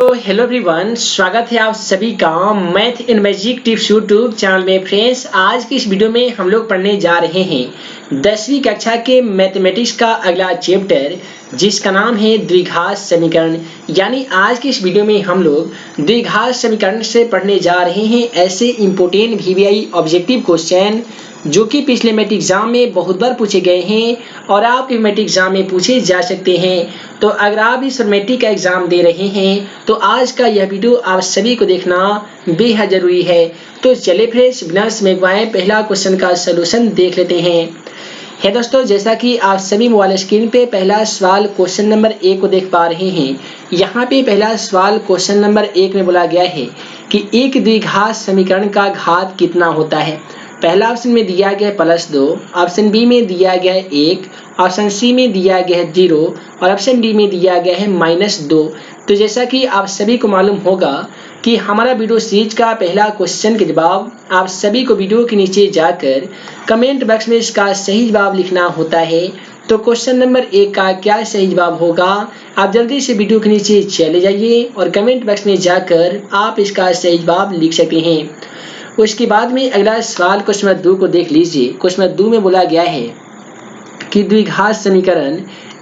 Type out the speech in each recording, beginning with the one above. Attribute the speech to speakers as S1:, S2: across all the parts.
S1: तो hello everyone, स्वागत है आप सभी का math in magic tips YouTube channel में। फ्रेंड्स, आज की इस वीडियो में हम लोग पढ़ने जा रहे हैं 10वीं कक्षा के मैथमेटिक्स का अगला चैप्टर, जिसका नाम है द्विघात समीकरण। यानी आज की इस वीडियो में हम लोग द्विघात समीकरण से पढ़ने जा रहे हैं ऐसे इंपोर्टेंट वीवीआई ऑब्जेक्टिव क्वेश्चन जो कि पिछले मैथ एग्जाम में बहुत बार पूछे गए हैं और आपके मैथ एग्जाम में पूछे जा सकते हैं। तो अगर आप इस मैट्रिक का एग्जाम दे रहे हैं तो आज का यह वीडियो आप सभी को देखना बेहद जरूरी है। तो चलिए फ्रेंड्स, बिना समय गवाए पहला क्वेश्चन का सलूशन देख लेते हैं। दोस्तों, जैसा कि आप सभी मोबाइल स्क्रीन पे पहला सवाल क्वेश्चन नंबर 1 को देख पा रहे हैं। यहाँ पे पहला सवाल क्वेश्चन नंबर 1 में बोला गया है कि एक द्विघात समीकरण का घात कितना होता है। पहला ऑप्शन में दिया गया है +2, ऑप्शन बी में दिया गया है 1, ऑप्शन सी में दिया गया है 0 और ऑप्शन डी में दिया गया है -2। तो जैसा कि आप सभी को मालूम होगा कि हमारा वीडियो सीरीज का पहला क्वेश्चन के जवाब आप सभी को वीडियो के नीचे जाकर कमेंट बॉक्स में इसका सही जवाब लिखना होता है। तो क्वेश्चन नंबर 1 का क्या सही जवाब होगा, आप जल्दी से वीडियो के नीचे चले जाइए और कमेंट बॉक्स में जाकर आप इसका सही जवाब लिख सकते हैं। उसके बाद में अगला सवाल क्वेश्चन नंबर 2 को देख लीजिए। क्वेश्चन नंबर 2 में बोला गया है कि द्विघात समीकरण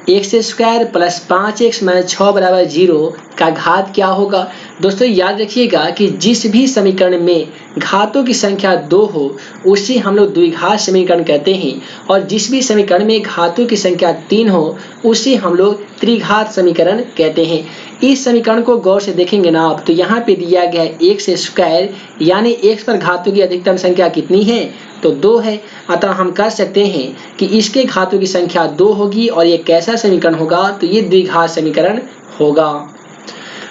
S1: x² + 5x - 6 = 0 का घात क्या होगा। दोस्तों, याद रखिएगा कि जिस भी समीकरण में घातों की संख्या 2 हो उसे हम लोग द्विघात समीकरण कहते हैं और जिस भी समीकरण में घातों की संख्या 3 हो उसे हम लोग त्रिघात समीकरण कहते हैं। इस समीकरण को गौर से देखेंगे ना आप, तो यहाँ पे दिया गया है x², यानी x पर घातों की अधिकतम संख्या कितनी है, तो 2 है। अतः हम कह सकते हैं कि इसके घातों की संख्या 2 होगी और ये कैसा समीकरण होगा, तो ये द्विघात समीकरण होगा।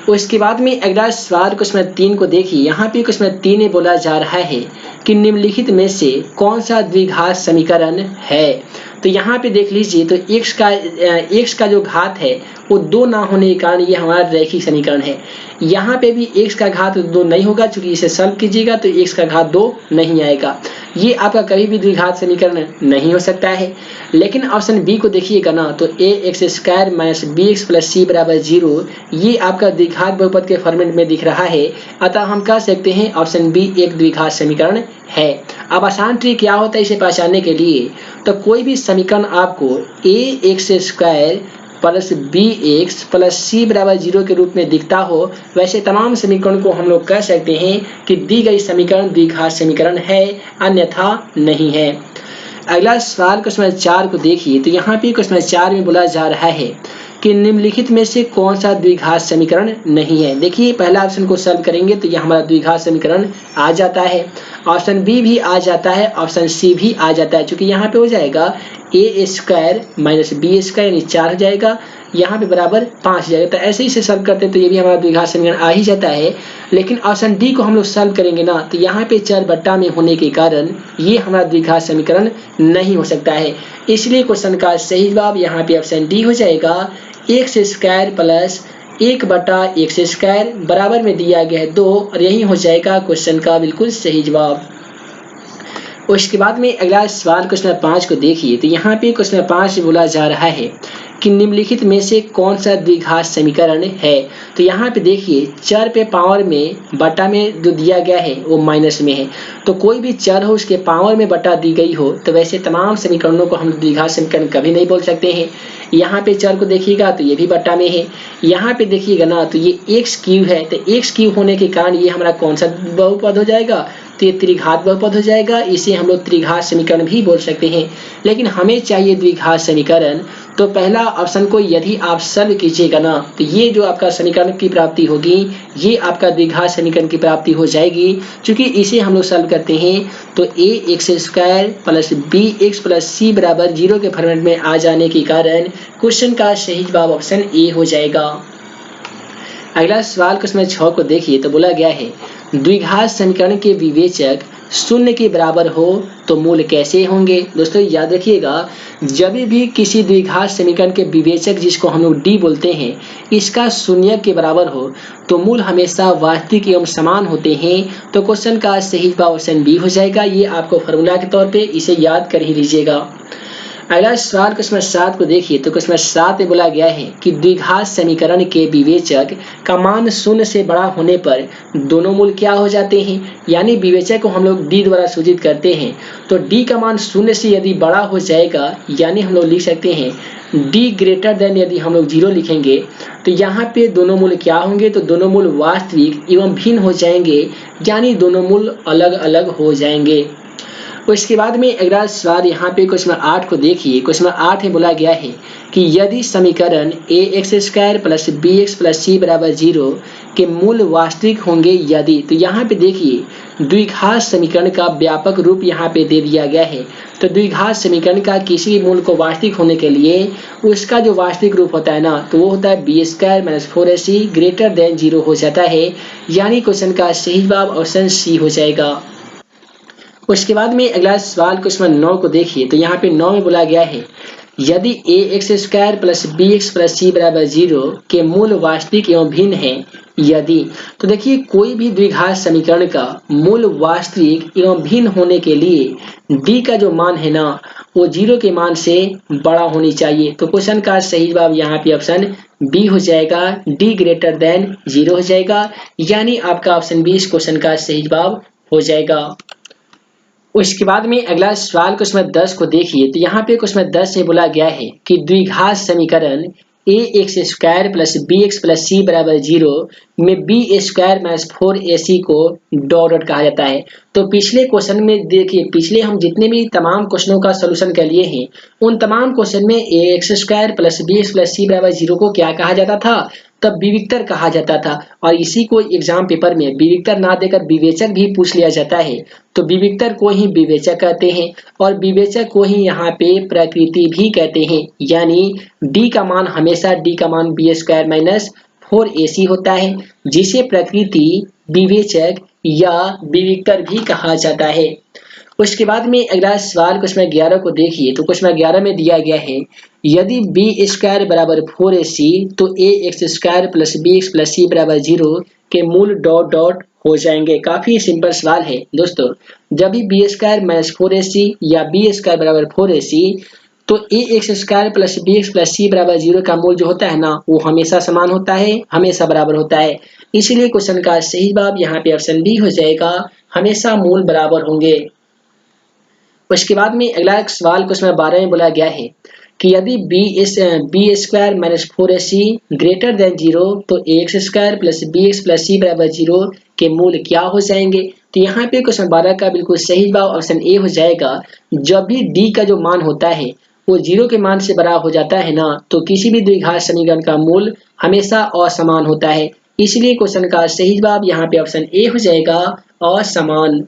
S1: उसके बाद में अगला सवाल क्वेश्चन 3 को देखिए। यहाँ पे क्वेश्चन 3 में बोला जा रहा है कि निम्नलिखित में से कौन सा द्विघात समीकरण है। तो यहाँ पे देख लीजिए, तो x का जो घात है वो 2 ना होने के कारण ये हमारा रैखिक समीकरण है। यहाँ पे भी x का घात 2 नहीं होगा, चूंकि इसे सॉल्व कीजिएगा तो x का घात 2 नहीं आएगा। ये आपका कभी भी द्विघात समीकरण नहीं हो सकता है। लेकिन ऑप्शन बी को देखिएगा ना, तो ax² - bx + c = 0 ये आपका द्विघात बहुपद के फॉर्मेट में दिख रहा है। अतः हम कह सकते हैं ऑप्शन बी एक द्विघात समीकरण है। अब आसान ट्रिक क्या होता है इसे पहचानने के लिए, तो कोई भी समीकरण आपको ax² + bx + c = 0 के रूप में दिखता हो, वैसे तमाम समीकरण को हम लोग कह सकते हैं कि दी गई समीकरण द्विघात समीकरण है, अन्यथा नहीं है। अगला सवाल क्वेश्चन 4 को देखिए। तो यहाँ पे क्वेश्चन 4 में बोला जा रहा है कि निम्नलिखित में से कौन सा द्विघात समीकरण नहीं है। देखिए, पहला ऑप्शन को सॉल्व करेंगे तो यह हमारा द्विघात समीकरण आ जाता है, ऑप्शन बी भी आ जाता है, ऑप्शन सी भी आ जाता है। चूंकि यहाँ पे हो जाएगा a² - b² यानी 4 हो जाएगा, यहाँ पे बराबर 5 हो जाएगा। तो ऐसे ही से सॉल्व करते हैं तो ये भी हमारा द्विघात समीकरण आ ही जाता है। लेकिन ऑप्शन डी को हम लोग सॉल्व करेंगे ना, तो यहाँ पे 4 बट्टा में होने के कारण ये हमारा द्विघात समीकरण नहीं हो सकता है। इसलिए क्वेश्चन का सही जवाब यहाँ पे ऑप्शन डी हो जाएगा, x² + 1/x² बराबर में दिया गया है 2 और यही हो जाएगा क्वेश्चन का बिल्कुल सही जवाब। उसके बाद में अगला सवाल क्वेश्चन 5 को देखिए। तो यहाँ पे क्वेश्चन 5 में बोला जा रहा है कि निम्नलिखित में से कौन सा द्विघात समीकरण है। तो यहाँ पे देखिए, चर पे पावर में बटा में जो दिया गया है वो माइनस में है। तो कोई भी चर हो उसके पावर में बटा दी गई हो तो वैसे तमाम समीकरणों को हम द्विघात समीकरण कभी नहीं बोल सकते हैं। यहाँ पे चर को देखिएगा तो ये भी बटा में है, यहाँ पे देखिएगा ना तो ये x³ है, तो x³ होने के कारण ये हमारा कौन सा बहुपद हो जाएगा, तो ये त्रिघात बहुपद हो जाएगा। इसे हम लोग त्रिघात समीकरण भी बोल सकते हैं। लेकिन हमें चाहिए द्विघात समीकरण, तो पहला ऑप्शन को यदि आप सॉल्व कीजिएगा ना तो ये जो आपका समीकरण की प्राप्ति होगी ये आपका द्विघात समीकरण की प्राप्ति हो जाएगी। क्योंकि इसे हम लोग सॉल्व करते हैं तो ax² + bx + c = 0 के फॉर्मेट में आ जाने के कारण क्वेश्चन का सही जवाब ऑप्शन ए हो जाएगा। अगला सवाल क्वेश्चन 6 को देखिए। तो बोला गया है द्विघात समीकरण के विवेचक 0 के बराबर हो तो मूल कैसे होंगे। दोस्तों, याद रखिएगा, जब भी किसी द्विघात समीकरण के विवेचक, जिसको हम लोग डी बोलते हैं, इसका 0 के बराबर हो तो मूल हमेशा वास्तविक एवं समान होते हैं। तो क्वेश्चन का सही जवाब ऑप्शन बी हो जाएगा। ये आपको फॉर्मूला के तौर पे इसे याद कर ही लीजिएगा। अगला सवाल क्वेश्चन 7 को देखिए। तो क्वेश्चन 7 में बोला गया है कि द्विघात समीकरण के विवेचक का मान शून्य से बड़ा होने पर दोनों मूल क्या हो जाते हैं, यानी विवेचक को हम लोग डी द्वारा सूचित करते हैं। तो डी का मान शून्य से यदि बड़ा हो जाएगा, यानी हम लोग लिख सकते हैं डी ग्रेटर देन, यदि हम लोग 0 लिखेंगे तो यहाँ पे दोनों मूल क्या होंगे, तो दोनों मूल वास्तविक एवं भिन्न हो जाएंगे, यानी दोनों मूल अलग अलग हो जाएंगे। उसके बाद में अगला सवाल यहाँ पे क्वेश्चन 8 को देखिए। क्वेश्चन 8 में बोला गया है कि यदि समीकरण ax² plus bx plus c बराबर 0 के मूल वास्तविक होंगे यदि, तो यहाँ पे देखिए द्विघात समीकरण का व्यापक रूप यहाँ पे दे दिया गया है। तो द्विघात समीकरण का किसी भी मूल को वास्तविक होने के लिए उसका जो वास्तविक रूप होता है ना, तो वो होता है b² minus 4ac greater than 0 हो जाता है, यानी क्वेश्चन का सही जवाब ऑप्शन सी हो जाएगा। उसके बाद में अगला सवाल क्वेश्चन 9 को देखिए। तो यहाँ पे 9 में बोला गया है यदि ax² plus bx plus c बराबर 0 के मूल वास्तविक एवं भिन्न है यदि, तो देखिए कोई भी द्विघात समीकरण का मूल वास्तविक एवं भिन्न होने के लिए d का जो मान है ना, वो 0 के मान से बड़ा होनी चाहिए। तो क्वेश्चन का सही जवाब यहाँ पे ऑप्शन बी हो जाएगा, d ग्रेटर देन 0 हो जाएगा, यानी आपका ऑप्शन बी इस क्वेश्चन का सही जवाब हो जाएगा। उसके बाद में अगला सवाल क्वेश्चन 10 को देखिए। तो यहाँ पे क्वेश्चन 10 में बोला गया है कि द्विघात समीकरण ax² plus bx plus c बराबर 0 में b² minus 4ac co dot dot कहा जाता है। तो पिछले क्वेश्चन में देखिए, पिछले हम जितने भी तमाम क्वेश्चनों का सोल्यूशन कर लिए हैं, उन तमाम क्वेश्चन में ax² plus bx plus c बराबर 0 को क्या कहा जाता था, तब विविक्तर कहा जाता था। और इसी को एग्जाम पेपर में विविक्तर ना देकर विवेचक भी पूछ लिया जाता है। तो विविक्तर को ही विवेचक कहते हैं और विवेचक को ही यहाँ पे प्रकृति भी कहते हैं, यानी d का मान हमेशा d का मान b² माइनस 4ac होता है, जिसे प्रकृति, विवेचक या विविक्तर भी कहा जाता है। उसके बाद में अगला सवाल क्वेश्चन 11 को देखिए। तो क्वेश्चन 11 में दिया गया है यदि b² बराबर 4ac तो ax² plus bx plus c बराबर 0 के मूल डॉट डॉट हो जाएंगे। काफी सिंपल सवाल है दोस्तों। जब भी b² माइनस 4ac या b² बराबर 4ac, तो ax² plus bx plus c बराबर 0 का मूल जो होता है ना, वो हमेशा समान होता है, हमेशा बराबर होता है। इसलिए क्वेश्चन का सही जवाब यहाँ पे ऑप्शन बी हो जाएगा, हमेशा मूल बराबर होंगे। उसके बाद में अगला एक सवाल क्वेश्चन 12 में बोला गया है कि यदि b² minus 4ac greater than 0 तो ax² plus bx plus c बराबर 0 के मूल क्या हो जाएंगे। तो यहाँ पे क्वेश्चन 12 का बिल्कुल सही जवाब ऑप्शन ए हो जाएगा। जब भी d का जो मान होता है वो 0 के मान से बड़ा हो जाता है ना, तो किसी भी द्विघात समीकरण का मूल हमेशा असमान होता है। इसलिए क्वेश्चन का सही जवाब यहाँ पे ऑप्शन ए हो जाएगा, असमान।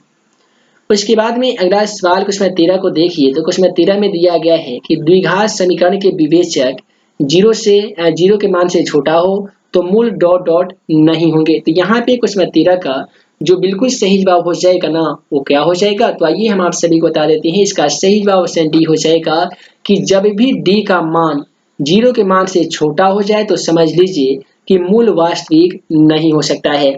S1: उसके बाद में अगला सवाल क्वेश्चन 13 को देखिए। तो क्वेश्चन 13 में दिया गया है कि द्विघात समीकरण के विवेचक 0 के मान से छोटा हो तो मूल डॉट डॉट नहीं होंगे। तो यहाँ पे क्वेश्चन 13 का जो बिल्कुल सही जवाब हो जाएगा ना, वो क्या हो जाएगा, तो आइए हम आप सभी को बता देते हैं। इसका सही जवाब ऑप्शन डी हो जाएगा कि जब भी डी का मान 0 के मान से छोटा हो जाए तो समझ लीजिए कि मूल वास्तविक नहीं हो सकता है।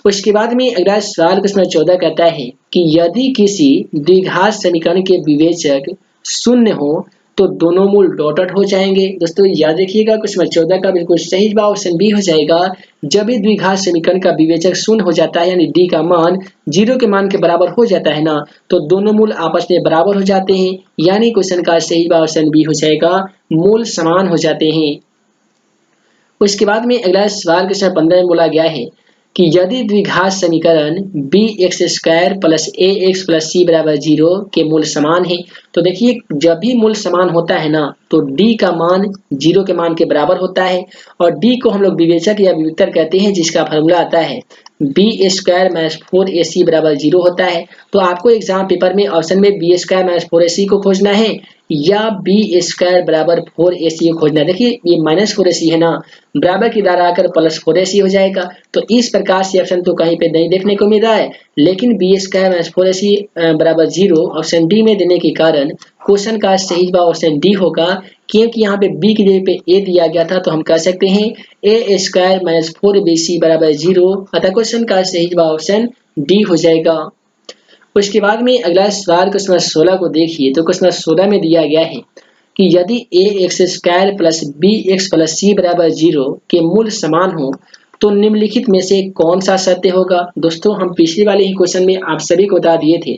S1: उसके बाद में अगला सवाल क्वेश्चन 14 कहता है कि यदि किसी द्विघात समीकरण के विवेचक शून्य हो तो दोनों मूल डॉटेड हो जाएंगे। दोस्तों याद रखिएगा, क्वेश्चन 14 का बिल्कुल सही जवाब ऑप्शन बी हो जाएगा। जब भी द्विघात समीकरण का विवेचक शून्य हो जाता है, यानी डी का मान 0 के मान के बराबर हो जाता है ना, तो दोनों मूल आपस में बराबर हो जाते हैं, यानी क्वेश्चन का सही जवाब ऑप्शन बी हो जाएगा, मूल समान हो जाते हैं। उसके बाद में अगला सवाल क्वेश्चन 15 में बोला गया है कि यदि द्विघात समीकरण bx² plus ax plus c बराबर 0 के मूल समान है। तो देखिए जब भी मूल समान होता है ना, तो d का मान 0 के मान के बराबर होता है और d को हम लोग विवेचक या विविक्तर कहते हैं, जिसका फॉर्मूला आता है b² माइनस 4ac बराबर 0 होता है। तो आपको एग्जाम पेपर में ऑप्शन में b² माइनस 4ac को खोजना है या b² बराबर 4ac को खोजना है। देखिए ये माइनस 4ac है ना, बराबर की इधर आकर प्लस 4ac हो जाएगा। तो इस प्रकार से ऑप्शन तो कहीं पे नहीं देखने को मिल रहा है, लेकिन b² माइनस 4ac बराबर 0 ऑप्शन डी में देने के कारण क्वेश्चन का सही जवाब ऑप्शन डी होगा। क्योंकि यहाँ पे b की जगह पे a दिया गया था, तो हम कह सकते हैं a² माइनस 4bc बराबर 0, अतः क्वेश्चन का सही जवाब ऑप्शन डी हो जाएगा। उसके बाद में अगला सवाल क्वेश्चन नंबर 16 को देखिए। तो क्वेश्चन नंबर 16 में दिया गया है कि यदि A X square plus B x plus C बराबर 0 के मूल समान हो तो निम्नलिखित में से कौन सा सत्य होगा। दोस्तों हम पिछले वाले ही क्वेश्चन में आप सभी को बता दिए थे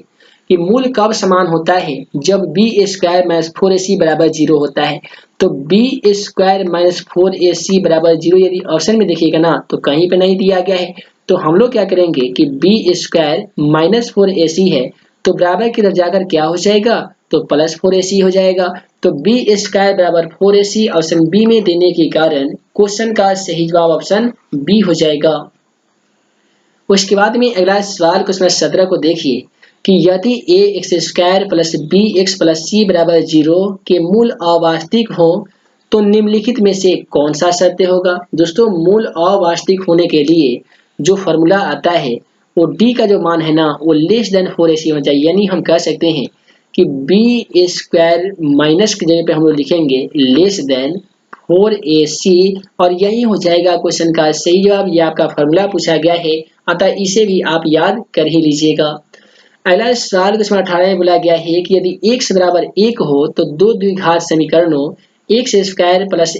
S1: कि मूल कब समान होता है, जब बी स्क्वायर माइनस 4ac बराबर 0 होता है। तो बी स्क्वायर माइनस 4ac बराबर 0 यदि ऑप्शन में देखिएगा ना तो कहीं पे नहीं दिया गया है। तो हम लोग क्या करेंगे कि बी स्क्वायर माइनस 4ac है तो बराबर की तरफ जाकर क्या हो जाएगा, तो प्लस 4ac हो जाएगा। तो बी स्क्वायर बराबर 4ac ऑप्शन बी में देने के कारण क्वेश्चन का सही जवाब ऑप्शन बी हो जाएगा। उसके बाद में अगला सवाल क्वेश्चन 17 को देखिए कि यदि A X square plus B x plus C बराबर 0 के मूल अवास्तविक हो तो निम्नलिखित में से कौन सा सत्य होगा। दोस्तों मूल अवास्तविक होने के लिए जो फॉर्मूला आता है वो डी का जो मान है ना वो लेस देन 4ac होना चाहिए। यानी हम कह सकते हैं कि बी स्क्वायर माइनस की जगह पे हम लोग लिखेंगे लेस देन 4ac और यही हो जाएगा क्वेश्चन का सही जवाब। ये आपका फॉर्मूला पूछा गया है, अतः इसे भी आप याद कर ही लीजिएगा। अगला सवाल क्वेश्चन 18 में बोला गया है कि यदि x बराबर 1 हो तो दो द्विघात समीकरणों एक्स स्क्वायर प्लस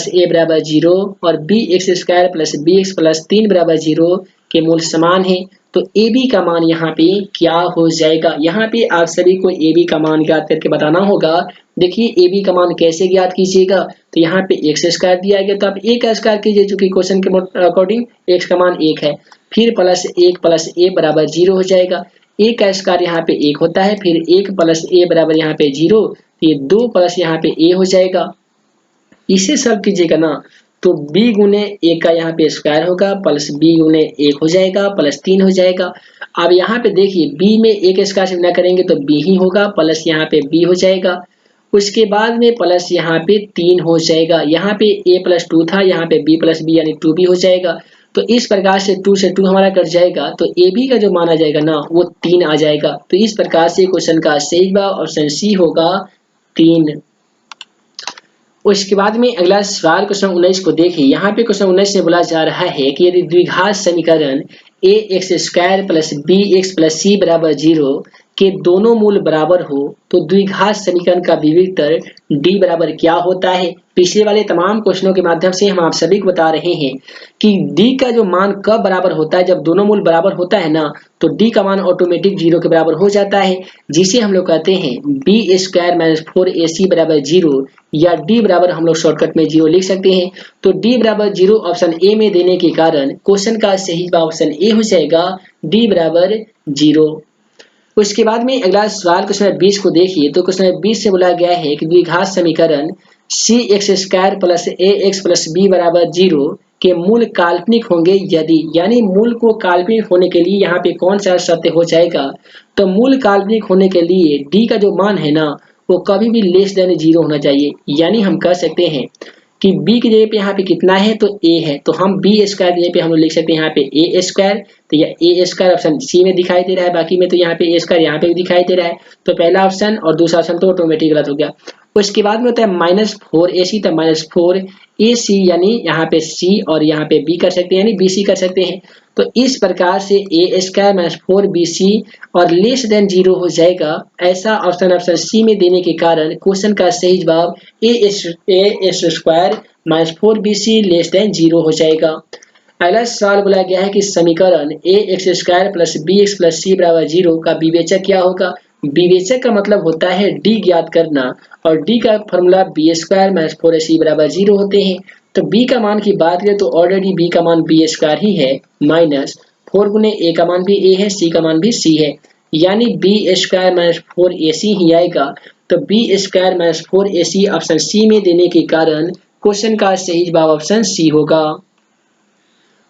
S1: ए बराबर 0 और B x square plus B x plus 3 बराबर 0 के मूल समान है तो ए बी का मान यहाँ पे क्या हो जाएगा। यहाँ पे आप सभी को ए बी का मान ज्ञात करके बताना होगा। देखिए ए बी का मान कैसे ज्ञात कीजिएगा, तो यहाँ पे एक्स स्क्वायर दिया गया तो आप ए का स्क्वायर कीजिए, चूंकि क्वेश्चन के अकॉर्डिंग एक्स का मान 1 है, फिर प्लस 1 प्लस ए बराबर 0 हो जाएगा। ए का स्क्वायर यहाँ पे 1 होता है, फिर 1 प्लस ए बराबर यहाँ पे 0, ये 2 प्लस यहाँ पे ए हो जाएगा। इसे सब कीजिएगा ना तो b गुने ए का यहाँ पे स्क्वायर होगा प्लस b गुने 1 हो जाएगा प्लस 3 हो जाएगा। अब यहाँ पे देखिए b में एक स्क्वायर से गुना करेंगे तो b ही होगा प्लस यहाँ पे b हो जाएगा। उसके बाद में प्लस यहाँ पे 3 हो जाएगा। यहाँ पे a प्लस 2 था, यहाँ पे b प्लस b यानी 2b हो जाएगा। तो इस प्रकार से 2 से 2 हमारा कट जाएगा तो ए बी का जो मान आ जाएगा ना वो 3 आ जाएगा। तो इस प्रकार से क्वेश्चन का सही जवाब ऑप्शन सी होगा 3। उसके बाद में अगला सवाल क्वेश्चन 19 को देखिए। यहाँ पे क्वेश्चन 19 में बोला जा रहा है कि यदि द्विघात समीकरण A X square plus B x plus C बराबर 0 के दोनों मूल बराबर हो तो द्विघात समीकरण का विविधतर डी बराबर क्या होता है। पिछले वाले तमाम क्वेश्चनों के माध्यम से हम आप सभी को बता रहे हैं कि डी का जो मान कब बराबर होता है, जब दोनों मूल बराबर होता है ना तो डी का मान ऑटोमेटिक 0 के बराबर हो जाता है, जिसे हम लोग कहते हैं बी स्क्वायर माइनस 4ac बराबर 0 या डी बराबर हम लोग शॉर्टकट में 0 लिख सकते हैं। तो डी बराबर 0 ऑप्शन ए में देने के कारण क्वेश्चन का सही जवाब ऑप्शन ए हो जाएगा डी बराबर 0। उसके बाद में अगला सवाल क्वेश्चन 20 को देखिए। तो क्वेश्चन 20 से बोला गया है कि द्विघात समीकरण सी एक्स स्क्वायर प्लस ए एक्स प्लस बी बराबर 0 के मूल काल्पनिक होंगे यदि, यानी मूल को काल्पनिक होने के लिए यहाँ पे कौन सा सत्य हो जाएगा। तो मूल काल्पनिक होने के लिए डी का जो मान है ना वो कभी भी लेस देन 0 होना चाहिए। यानी हम कह सकते हैं कि b की जगह पे यहाँ पे कितना है तो a है, तो हम b स्क्वायर की जगह पे हम लोग लिख सकते हैं यहाँ पे a स्क्वायर। तो यह a स्क्वायर ऑप्शन सी में दिखाई दे रहा है, बाकी में तो यहाँ पे a स्क्वायर यहाँ पे भी दिखाई दे रहा है। तो पहला ऑप्शन और दूसरा ऑप्शन तो ऑटोमेटिक गलत हो गया। उसके बाद में होता है -4ac, तो -4ac यानी यहाँ पे c और यहाँ पे b कर सकते हैं, यानी bc कर सकते हैं। तो इस प्रकार से a स्क्वायर माइनस 4bc और लेस देन 0 हो जाएगा। ऐसा ऑप्शन सी में देने के कारण क्वेश्चन का सही जवाब A square minus 4bc less than 0 हो जाएगा। अगला सवाल बोला गया है कि समीकरण A X square plus B x plus C बराबर 0 का विवेचक क्या होगा। विवेचक का मतलब होता है डी ज्ञात करना, और डी का formula B square minus 4ac बराबर 0 होते हैं। तो b का मान की बात करें तो ऑलरेडी b का मान बी स्क्वायर ही है, माइनस 4 गुने a का मान भी a है, c का मान भी c है, यानी बी स्क्वायर माइनस 4ac ही आएगा। तो B square minus 4ac option C में देने के कारण क्वेश्चन का सही जवाब ऑप्शन सी होगा।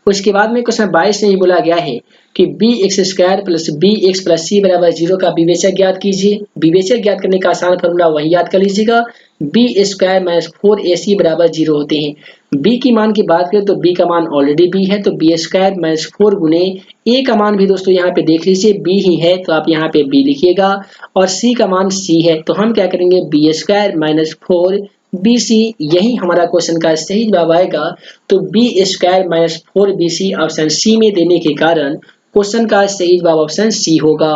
S1: उसके बाद में क्वेश्चन 22 में ही बोला गया है कि B x square plus B x plus C बराबर 0 का विवेचक ज्ञात कीजिए। विवेचक ज्ञात करने का आसान फॉर्मूला वही याद कर लीजिएगा, बी स्क्वायर माइनस 4ac बराबर 0 होते हैं। b की मान की बात करें तो b का मान ऑलरेडी b है, तो बी स्क्वायर माइनस 4 गुने a का मान भी दोस्तों यहाँ पे देख लीजिए b ही है, तो आप यहाँ पे b लिखिएगा, और c का मान c है, तो हम क्या करेंगे बी स्क्वायर माइनस 4bc, यही हमारा क्वेश्चन का सही जवाब आएगा। तो B square minus 4bc option C में देने के कारण क्वेश्चन का सही जवाब ऑप्शन सी होगा।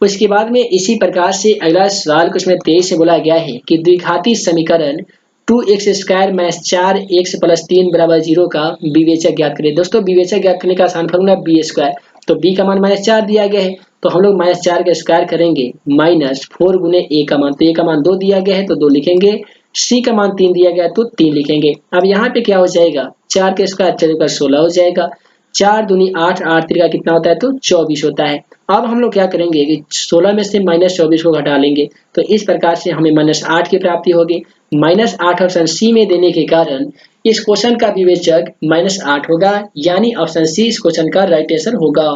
S1: उसके बाद में इसी प्रकार से अगला सवाल कुछ में 23 से बोला गया है कि द्विघाती समीकरण 2x square minus 4x plus 3 बराबर 0 का विवेचक ज्ञात करें। दोस्तों विवेचक ज्ञात करने का आसान फॉर्मूला बी स्क्वायर, तो b का मान -4 दिया गया है तो हम लोग -4 का स्क्वायर करेंगे -4 गुने a का मान, तो a का मान 2 दिया गया है तो 2 लिखेंगे, c का मान 3 दिया गया तो 3 लिखेंगे। अब यहाँ पे क्या हो जाएगा, 4 के स्क्वायर 4 का 16 हो जाएगा, 4 दूनी 8, 8 3 का कितना होता है तो 24 होता है। अब हम लोग क्या करेंगे कि 16 में से -24 को घटा लेंगे, तो इस प्रकार से हमें -8 की प्राप्ति होगी। -8 ऑप्शन सी में देने के कारण इस क्वेश्चन का विवेचक -8 होगा, यानी ऑप्शन सी इस क्वेश्चन का राइट आंसर होगा।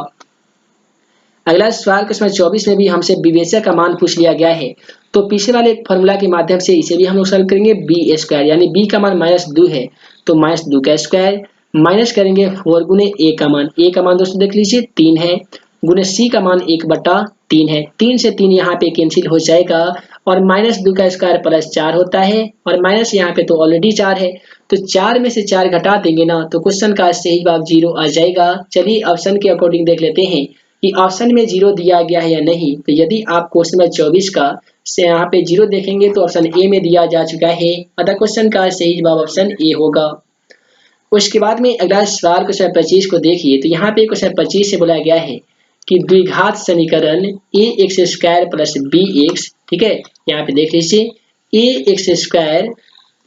S1: अगला सवाल क्वेश्चन 24 में भी हमसे विवेचक का मान पूछ लिया गया है, तो पीछे वाले एक फॉर्मूला के माध्यम से इसे भी हम लोग सॉल्व करेंगे। बी स्क्वायर यानी बी का मान -2 है तो -2 का स्क्वायर माइनस करेंगे 4 गुने ए का मान, ए का मान दोस्तों देख लीजिए 3 है, गुने सी का मान 1/3 है, 3 से 3 यहाँ पे कैंसिल हो जाएगा और -2 का स्क्वायर प्लस 4 होता है और माइनस यहाँ पे तो ऑलरेडी 4 है, तो 4 में से 4 घटा देंगे ना तो क्वेश्चन का सही जवाब 0 आ जाएगा। चलिए ऑप्शन के अकॉर्डिंग देख लेते हैं कि ऑप्शन में 0 दिया गया है या नहीं। तो यदि आप क्वेश्चन नंबर 24 का से यहाँ पे 0 देखेंगे तो ऑप्शन ए में दिया जा चुका है, अतः क्वेश्चन का सही जवाब ऑप्शन ए होगा। उसके बाद में अगला सवाल क्वेश्चन 25 को देखिए, तो यहाँ पे क्वेश्चन 25 से बोला गया है कि द्विघात समीकरण A X square plus B X, ठीक है, यहाँ पे देख लीजिए A X square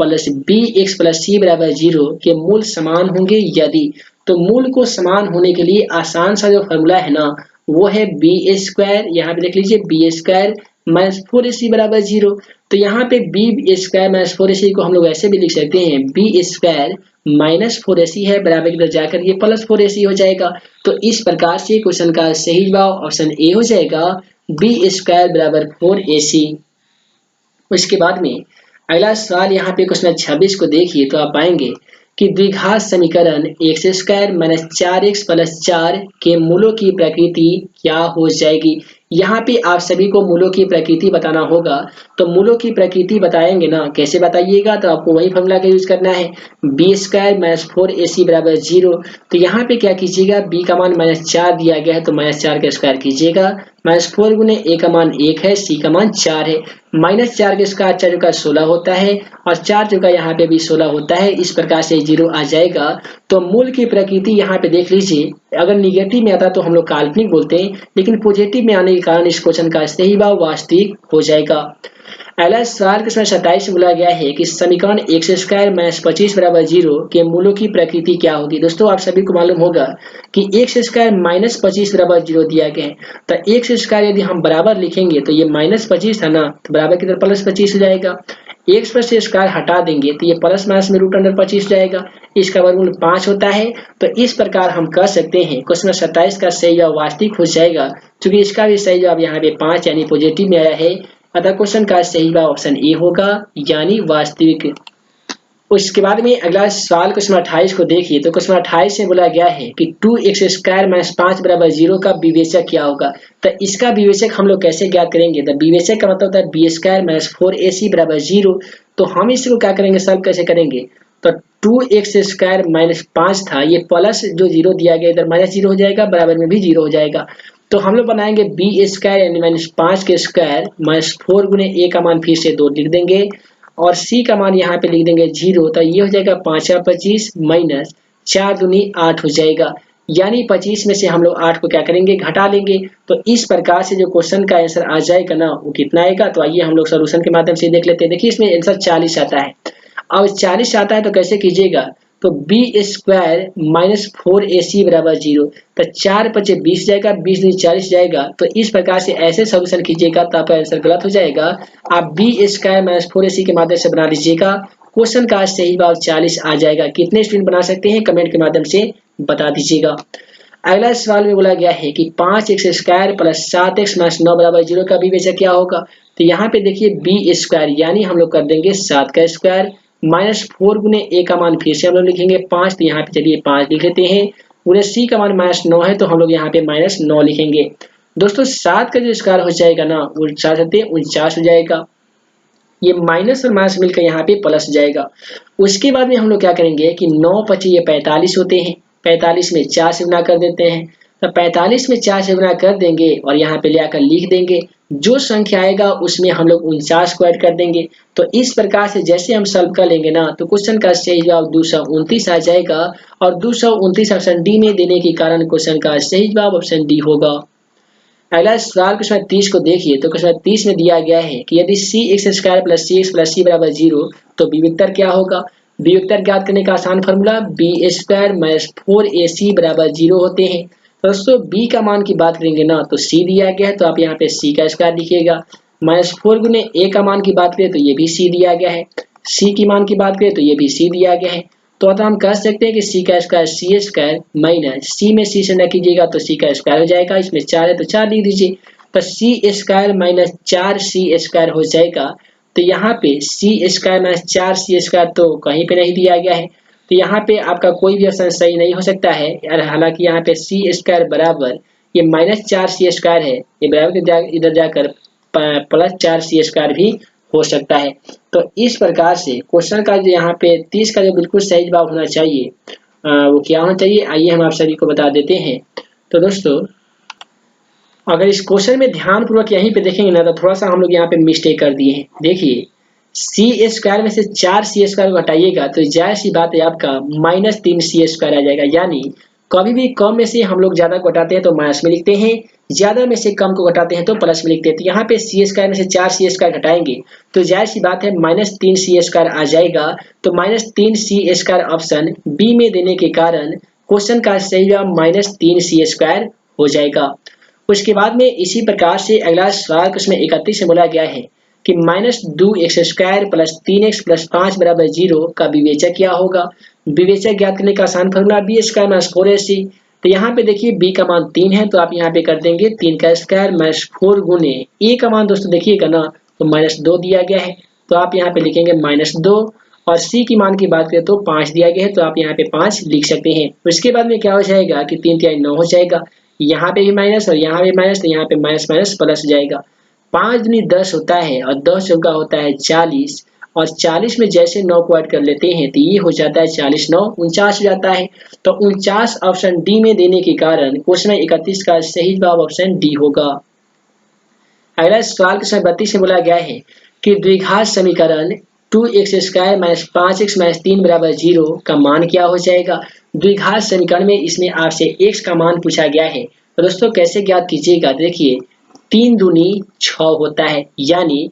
S1: plus B x plus C बराबर 0 के मूल समान होंगे यदि, तो मूल को समान होने के लिए आसान सा जो फॉर्मूला है ना वो है बी स्क्वायर, यहाँ पे देख लीजिए बी स्क्वायर माइनस 4ac बराबर 0, तो यहाँ पे बी स्क्वायर माइनस 4ac को हम लोग ऐसे भी लिख सकते हैं बी स्क्वायर -4ac है बराबर की तरफ जाकर ये +4ac हो जाएगा, तो इस प्रकार से क्वेश्चन का सही जवाब ऑप्शन ए हो जाएगा, बी स्क्वायर बराबर 4ac। उसके बाद में अगला सवाल यहाँ पे क्वेश्चन 26 को देखिए, तो आप पाएंगे कि द्विघात समीकरण x square minus 4x plus 4 के मूलों की प्रकृति क्या हो जाएगी। यहाँ पे आप सभी को मूलों की प्रकृति बताना होगा, तो मूलों की प्रकृति बताएंगे ना, कैसे बताइएगा, तो आपको वही फॉर्मूला का यूज करना है बी स्क्वायर माइनस 4ac बराबर 0, तो यहाँ पे क्या कीजिएगा b का मान -4 दिया गया है तो -4 का स्क्वायर कीजिएगा, -4 गुने a का मान 1 है, c का मान 4 है, -4 के स्क्वायर 4 का 16 होता है और 4 का यहाँ पे भी 16 होता है, इस प्रकार से 0 आ जाएगा। तो मूल की प्रकृति यहाँ पे देख लीजिए, अगर निगेटिव में आता तो हम लोग काल्पनिक बोलते हैं, लेकिन पॉजिटिव में आने के कारण इस क्वेश्चन का सही जवाब वास्तविक हो जाएगा। अगला सवाल क्वेश्चन 27 में बोला गया है कि समीकरण एक्स स्क्वायर माइनस 25 बराबर 0 के मूलों की प्रकृति क्या होगी। दोस्तों आप सभी को मालूम होगा कि एक्स स्क्वायर माइनस 25 बराबर 0 दिया गया है, तो एक्स स्क्वायर यदि हम बराबर लिखेंगे तो ये -25 था ना, तो बराबर की तरफ +25 हो जाएगा, एक्स पर से स्क्वायर हटा देंगे तो ये प्लस माइनस में √25 जाएगा, इसका वर्गमूल 5 होता है। तो इस प्रकार हम कह सकते हैं क्वेश्चन 27 का सही जवाब वास्तविक हो जाएगा, क्योंकि इसका भी सही जवाब यहाँ पे 5 यानी पॉजिटिव में आया है, अतः क्वेश्चन का सही जवाब ऑप्शन ए होगा यानी वास्तविक। उसके बाद में अगला सवाल क्वेश्चन 28 को देखिए, तो क्वेश्चन 28 में बोला गया है कि 2x स्क्वायर माइनस 5 बराबर 0 का विवेचक क्या होगा। तो इसका विवेचक हम लोग कैसे ज्ञात करेंगे, तो विवेचक का मतलब होता है बी स्क्वायर माइनस 4ac बराबर 0, तो हम इसको क्या करेंगे, सॉल्व कैसे करेंगे, तो 2x स्क्वायर माइनस 5 था, ये प्लस जो 0 दिया गया इधर -0 हो जाएगा, बराबर में भी 0 हो जाएगा, तो हम लोग बनाएंगे बी स्क्वायर यानी -5 के स्क्वायर -4 गुने ए का मान फिर से 2 लिख देंगे और सी का मान यहाँ पे लिख देंगे 0, तो ये हो जाएगा 5 या 25 माइनस 4 दूनी 8 हो जाएगा, यानी 25 में से हम लोग 8 को क्या करेंगे, घटा लेंगे। तो इस प्रकार से जो क्वेश्चन का आंसर आ जाएगा ना वो कितना आएगा, तो आइए हम लोग सॉल्यूशन के माध्यम से देख लेते हैं। देखिए इसमें आंसर 40 आता है, अब 40 आता है तो कैसे कीजिएगा, तो बी स्क्वायर माइनस 4ac बराबर 0, तो 4 × 20 जाएगा, 20 दूनी 40 जाएगा, तो इस प्रकार से ऐसे सॉल्यूशन कीजिएगा तो आपका आंसर गलत हो जाएगा। आप बी स्क्वायर माइनस 4ac के माध्यम से बना लीजिएगा, क्वेश्चन का सही जवाब 40 आ जाएगा। कितने स्टूडेंट बना सकते हैं कमेंट के माध्यम से बता दीजिएगा। अगला सवाल में बोला गया है कि 5x square plus 7x minus 9 बराबर 0 का विवेचक क्या होगा। तो यहाँ पे देखिए बी स्क्वायर यानी हम लोग कर देंगे 7 का स्क्वायर -4 गुने ए का मान फिर से हम लोग लिखेंगे 5, तो यहाँ पे चलिए 5 लिख लेते हैं, गुने सी का मान -9 है तो हम लोग यहाँ पे -9 लिखेंगे। दोस्तों 7 का जो स्क्वायर हो जाएगा ना वो 49 हो जाएगा, ये माइनस और माइनस मिलकर यहाँ पे प्लस जाएगा। उसके बाद में हम लोग क्या करेंगे कि 9 × 5 ये 45 होते हैं, 45 में 4 से गुना कर देते हैं, तो 45 में 4 से गुना कर देंगे और यहाँ पे ले आकर लिख देंगे। जो संख्या आएगा उसमें हम लोग 49 को ऐड कर देंगे। तो इस प्रकार से जैसे हम सॉल्व कर लेंगे ना, तो क्वेश्चन का सही जवाब 229 आ जाएगा और 229 ऑप्शन डी में देने के कारण क्वेश्चन का सही जवाब ऑप्शन डी होगा। अगला सवाल क्वेश्चन 30 को देखिए। तो क्वेश्चन 30 में दिया गया है कि यदि सी एक्स स्क्वायर प्लस सी एक्स प्लस सी बराबर 0 तो बी वेक्टर क्या होगा। बी वेक्टर ज्ञात करने का आसान formula B square minus 4ac बराबर 0 होते हैं। तो दोस्तों बी का मान की बात करेंगे ना, तो सी दिया गया है तो आप यहाँ पे सी का स्क्वायर लिखिएगा। -4 गुने ए का मान की बात करें तो ये भी सी दिया गया है। सी की मान की बात करें तो ये भी सी दिया गया है। तो अतः हम कह सकते हैं कि सी का स्क्वायर सी स्क्वायर माइनस सी में सी से न कीजिएगा तो सी का स्क्वायर हो जाएगा। इसमें 4 है तो 4 लिख दीजिए। तो सी स्क्वायर माइनस 4 सी स्क्वायर हो जाएगा। तो यहाँ पे सी स्क्वायर माइनस 4 सी स्क्वायर तो कहीं पे नहीं दिया गया है, तो यहाँ पे आपका कोई भी ऑप्शन सही नहीं हो सकता है। हालांकि यहाँ पे सी स्क्वायर बराबर ये -4 सी स्क्वायर है, ये बराबर इधर जाकर +4 सी स्क्वायर भी हो सकता है। तो इस प्रकार से क्वेश्चन का जो यहाँ पे 30 का जो बिल्कुल सही जवाब होना चाहिए वो क्या होना चाहिए, आइए हम आप सभी को बता देते हैं। तो दोस्तों अगर इस क्वेश्चन में ध्यान पूर्वक यहीं पे देखेंगे ना, तो थोड़ा सा हम लोग यहाँ पे मिस्टेक कर दिए हैं। देखिए सी स्क्वायर में से 4 सी स्क्वायर को हटाइएगा तो जाहिर सी बात है आपका -3 सी स्क्वायर आ जाएगा। यानी कभी भी कम में से हम लोग ज्यादा को घटाते हैं तो माइनस में लिखते हैं, ज्यादा में से कम को घटाते हैं तो प्लस में लिखते हैं। तो यहाँ पे सी स्क्वायर में से 4 सी स्क्वायर घटाएंगे तो जाहिर सी बात है -3 सी स्क्वायर आ जाएगा। तो -3 सी स्क्वायर ऑप्शन बी में देने के कारण क्वेश्चन का सही जवाब -3 सी स्क्वायर हो जाएगा। उसके बाद में इसी प्रकार से अगला सवाल उसमें 31 से बोला गया है कि -2x square plus 3x plus 5 बराबर 0 का विवेचक क्या होगा। विवेचक ज्ञात करने का आसान formula B square minus 4ac। तो यहाँ पे देखिए बी का मान 3 है तो आप यहाँ पे कर देंगे 3 का स्क्वायर माइनस 4 गुने ए का मान दोस्तों देखिएगा ना, तो -2 दिया गया है तो आप यहाँ पे लिखेंगे -2 और सी की मान की बात करें तो 5 दिया गया है तो आप यहाँ पे 5 लिख सकते हैं। उसके बाद में क्या हो जाएगा कि 3 3 9 हो जाएगा, यहाँ पे भी माइनस और यहाँ भी माइनस, तो यहाँ पे माइनस माइनस प्लस हो जाएगा। 5 दूनी 10 होता है और 10 चौका होता है 40 और 40 में जैसे 9 को ऐड कर लेते हैं तो ये हो जाता है 40 9 49 हो जाता है। तो 49 ऑप्शन डी में देने के कारण क्वेश्चन 31 का सही जवाब ऑप्शन डी होगा। अगला सवाल क्वेश्चन 32 में बोला गया है कि द्विघात समीकरण 2x square minus 5x minus 3 बराबर 0 का मान क्या हो जाएगा। द्विघात समीकरण में इसमें आपसे x का मान पूछा गया है। तो दोस्तों कैसे ज्ञात कीजिएगा, देखिए 3 दूनी 6 होता है, यानी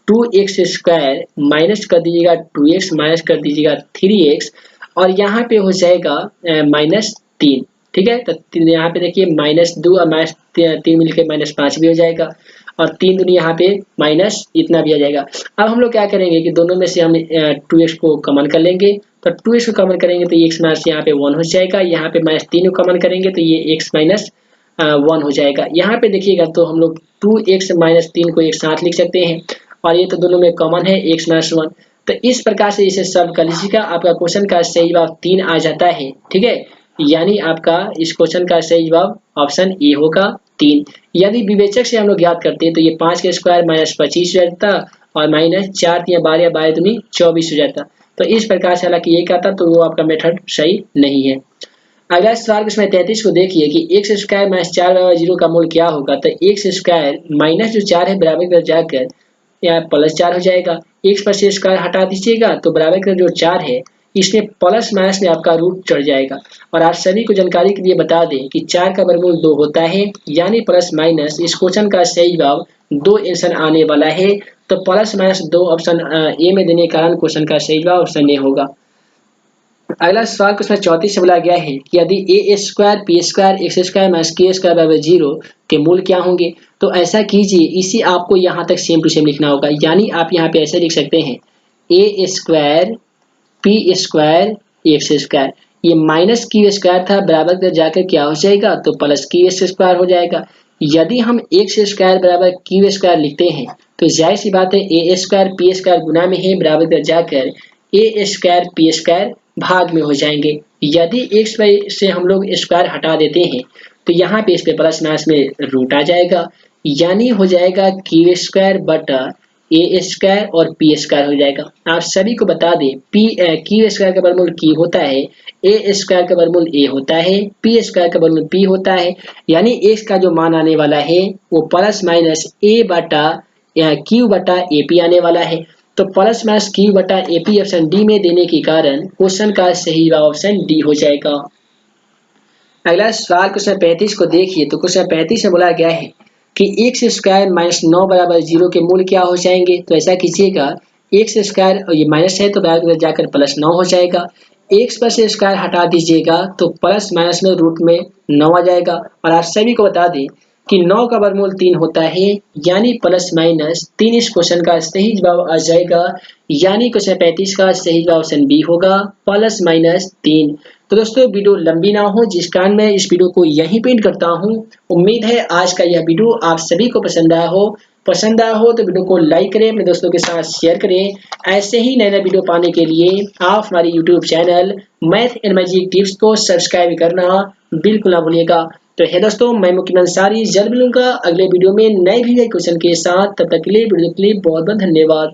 S1: 2x स्क्वायर माइनस कर दीजिएगा 2x माइनस कर दीजिएगा 3x और यहाँ पे हो जाएगा -3। ठीक है, तो यहाँ पे देखिए -2 और -3 मिलकर -5 भी हो जाएगा और 3 दूनी यहाँ पे माइनस इतना भी आ जाएगा। अब हम लोग क्या करेंगे कि दोनों में से हम 2x को कॉमन कर लेंगे। तो 2x को कॉमन करेंगे तो x माइनस यहाँ पे 1 हो जाएगा, यहाँ पे -3 को कॉमन करेंगे तो ये x माइनस 1 हो जाएगा। यहाँ पे देखिएगा तो हम लोग 2x माइनस 3 को एक साथ लिख सकते हैं और ये तो दोनों में कॉमन है x माइनस 1। तो इस प्रकार से इसे सॉल्व कर लीजिएगा, आपका क्वेश्चन का सही जवाब 3 आ जाता है। ठीक है, यानी आपका इस क्वेश्चन का सही जवाब ऑप्शन ए होगा 3। यदि विवेचक से हम लोग याद करते हैं तो ये 5 के स्क्वायर माइनस 25 हो जाता और -4 या 12 या 12 दूनी 24 हो जाता। तो इस प्रकार से हालांकि ये क्या था तो वो आपका मेथड सही नहीं है। अगला सवाल इसमें 33 को देखिए कि x स्क्वायर माइनस 4 बराबर 0 का मूल क्या होगा। तो x स्क्वायर माइनस जो 4 है बराबर कर जाकर यहाँ +4 हो जाएगा। x पर से स्क्वायर हटा दीजिएगा तो बराबर का जो 4 है इसमें प्लस माइनस में आपका रूट चढ़ जाएगा। और आप सभी को जानकारी के लिए बता दें कि 4 का वर्गमूल 2 होता है, यानी प्लस माइनस इस क्वेश्चन का सही जवाब 2 आंसर आने वाला है। तो प्लस माइनस 2 ऑप्शन ए में देने के कारण क्वेश्चन का सही जवाब ऑप्शन ए होगा। अगला सवाल क्वेश्चन 34 से बोला गया है कि यदि A square P square X square minus K square बराबर 0 के मूल क्या होंगे। तो ऐसा कीजिए, इसी आपको यहाँ तक सेम टू सेम लिखना होगा, यानी आप यहाँ पे ऐसे लिख सकते हैं A square P square X square, ये माइनस क्यू स्क्वायर था बराबर कर जाकर क्या हो जाएगा तो प्लस क्यू स्क्वायर हो जाएगा। यदि हम एक्स स्क्वायर बराबर क्यू स्क्वायर लिखते हैं तो जाहिर सी बात है ए स्क्वायर पी स्क्वायर गुना में है बराबर कर जाकर ए स्क्वायर पी स्क्वायर भाग में हो जाएंगे। यदि एक्स से हम लोग स्क्वायर हटा देते हैं तो यहाँ पे इस पे प्लस माइनस में रूट आ जाएगा, यानी हो जाएगा क्यू स्क्वायर बटा ए स्क्वायर और पी स्क्वायर हो जाएगा। आप सभी को बता दें क्यू स्क्वायर का वर्गमूल क्यू होता है, ए स्क्वायर का वर्गमूल ए होता है, पी स्क्वायर का वर्गमूल पी होता है। यानी एक्स का जो मान आने वाला है वो प्लस माइनस ए बटा क्यू बटा ए पी आने वाला है। तो प्लस माइनस क्यू बटा ए पी ऑप्शन डी में देने के कारण क्वेश्चन का सही जवाब ऑप्शन डी हो जाएगा। अगला सवाल क्वेश्चन 35 को देखिए। तो क्वेश्चन 35 में बोला गया है कि एक्स स्क्वायर माइनस 9 बराबर 0 के मूल क्या हो जाएंगे। तो ऐसा कीजिएगा, एक्स स्क्वायर ये माइनस है तो जाकर प्लस 9 हो जाएगा। एक्स पर से स्क्वायर हटा दीजिएगा तो प्लस माइनस में रूट में 9 आ जाएगा। और आप सभी को बता दें कि 9 का वर्गमूल 3 होता है, यानी प्लस माइनस 3 इस क्वेश्चन का सही जवाब आ जाएगा। यानी क्वेश्चन 35 का सही जवाब ऑप्शन बी होगा, प्लस माइनस 3। तो दोस्तों वीडियो लंबी ना हो जिस कारण मैं इस वीडियो को यहीं पे एंड करता हूँ। उम्मीद है आज का यह वीडियो आप सभी को पसंद आया हो। पसंद आया हो तो वीडियो को लाइक करें, अपने दोस्तों के साथ शेयर करें। ऐसे ही नए नए वीडियो पाने के लिए आप हमारे YouTube channel math and magic tips को सब्सक्राइब करना बिल्कुल ना भूलिएगा। तो है दोस्तों, मैं मुकीम अंसारी जल्द मिलूंगा अगले वीडियो में नए भी क्वेश्चन के साथ। तब तक के लिए वीडियो के लिए बहुत बहुत धन्यवाद।